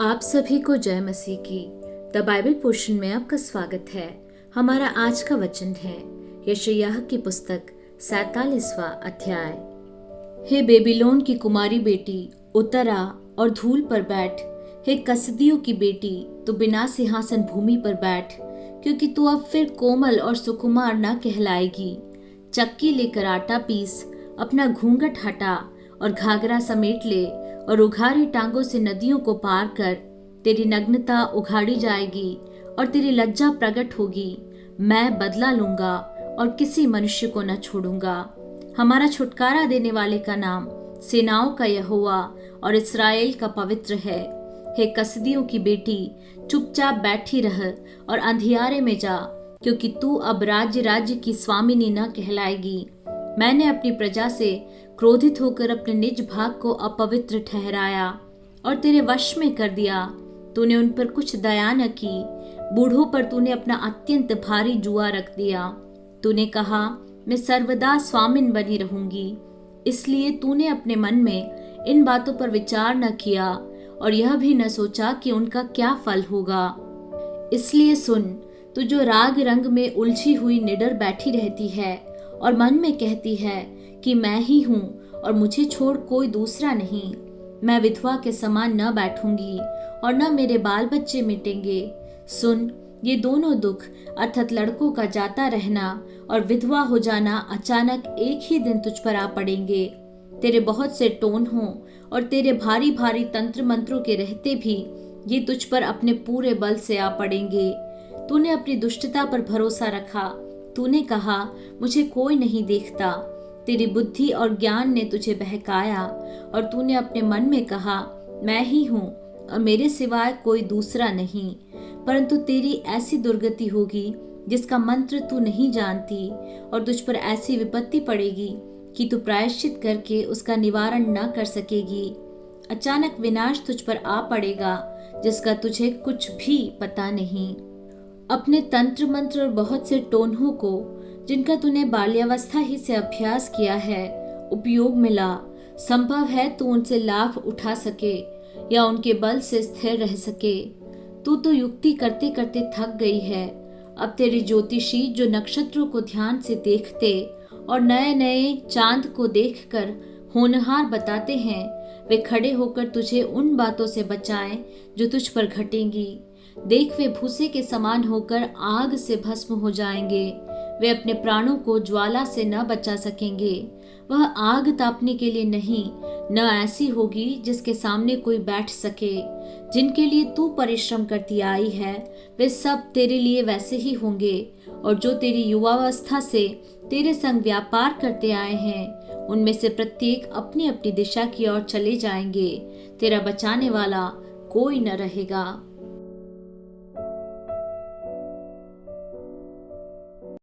आप सभी को जय मसीह की द बाइबल पोर्शन में आपका स्वागत है। हमारा आज का वचन है यशायाह की पुस्तक 47वां अध्याय। हे बेबीलोन की कुमारी बेटी, उतर आ और धूल पर बैठ। हे कसदियों की बेटी, तू बिना सिंहासन भूमि पर बैठ, क्योंकि तू अब फिर कोमल और सुकुमार न कहलाएगी। चक्की लेकर आटा पीस, अपना घूंघट हटा और घाघरा समेट ले, और उघारी टांगों से नदियों को पार कर। तेरी नग्नता उघाड़ी जाएगी और तेरी लज्जा प्रकट होगी। मैं बदला लूंगा और किसी मनुष्य को न छोड़ूंगा। हमारा छुटकारा देने वाले का नाम सेनाओं का यहोवा और इस्राएल का पवित्र है। हे कसदियों की बेटी, चुपचाप बैठी रह और अंधियारे में जा, क्योंकि तू अब राज्य राज्य की स्वामिनी न कहलाएगी। मैंने अपनी प्रजा से क्रोधित होकर अपने निज भाग को अपवित्र ठहराया और तेरे वश में कर दिया। तूने उन पर कुछ दया न की। बूढ़ों पर तूने अपना अत्यंत भारी जुआ रख दिया। तूने कहा, मैं सर्वदा स्वामिन बनी रहूंगी। इसलिए तूने अपने मन में इन बातों पर विचार न किया और यह भी न सोचा कि उनका क्या फल होगा। इसलिए सुन, तू जो राग रंग में उलझी हुई निडर बैठी रहती है और मन में कहती है कि मैं ही हूँ और मुझे छोड़ कोई दूसरा नहीं। मैं विधवा के समान न बैठूंगी और न मेरे बाल बच्चे मिटेंगे। सुन, ये दोनों दुख अर्थात लड़कों का जाता रहना और विधवा हो जाना अचानक एक ही दिन तुझ पर आ पड़ेंगे। तेरे बहुत से टोन हों और तेरे भारी भारी तंत्र मंत्रों के रहते भी ये तुझ पर अपने पूरे बल से आ पड़ेंगे। तूने अपनी दुष्टता पर भरोसा रखा। तूने कहा, मुझे कोई नहीं देखता। तेरी बुद्धि और ज्ञान ने तुझे बहकाया और तूने अपने मन में कहा, मैं ही हूँ और मेरे सिवाय कोई दूसरा नहीं। परंतु तेरी ऐसी दुर्गति होगी जिसका मंत्र तू नहीं जानती, और तुझ पर ऐसी विपत्ति पड़ेगी कि तू प्रायश्चित करके उसका निवारण न कर सकेगी। अचानक विनाश तुझ पर आ पड़ेगा जिसका तुझे कुछ भी पता नहीं। अपने तंत्र मंत्र और बहुत से टोनहों को, जिनका तूने बाल्यावस्था ही से अभ्यास किया है, उपयोग में ला। संभव है तू उनसे लाभ उठा सके या उनके बल से स्थिर रह सके। तू तो युक्ति करते करते थक गई है। अब तेरे ज्योतिषी जो नक्षत्रों को ध्यान से देखते और नए नए चांद को देखकर होनहार बताते हैं, वे खड़े होकर तुझे उन बातों से बचाएं जो तुझ पर घटेंगी। देख, वे भूसे के समान होकर आग से भस्म हो जाएंगे। वे अपने प्राणों को ज्वाला से न बचा सकेंगे। वह आग तापने के लिए नहीं, न ऐसी होगी जिसके सामने कोई बैठ सके। जिनके लिए तू परिश्रम करती आई है, वे सब तेरे लिए वैसे ही होंगे, और जो तेरी युवावस्था से तेरे संग व्यापार करते आए हैं, उनमें से प्रत्येक अपनी अपनी दिशा की ओर चले जाएंगे। तेरा बचाने वाला कोई न रहेगा।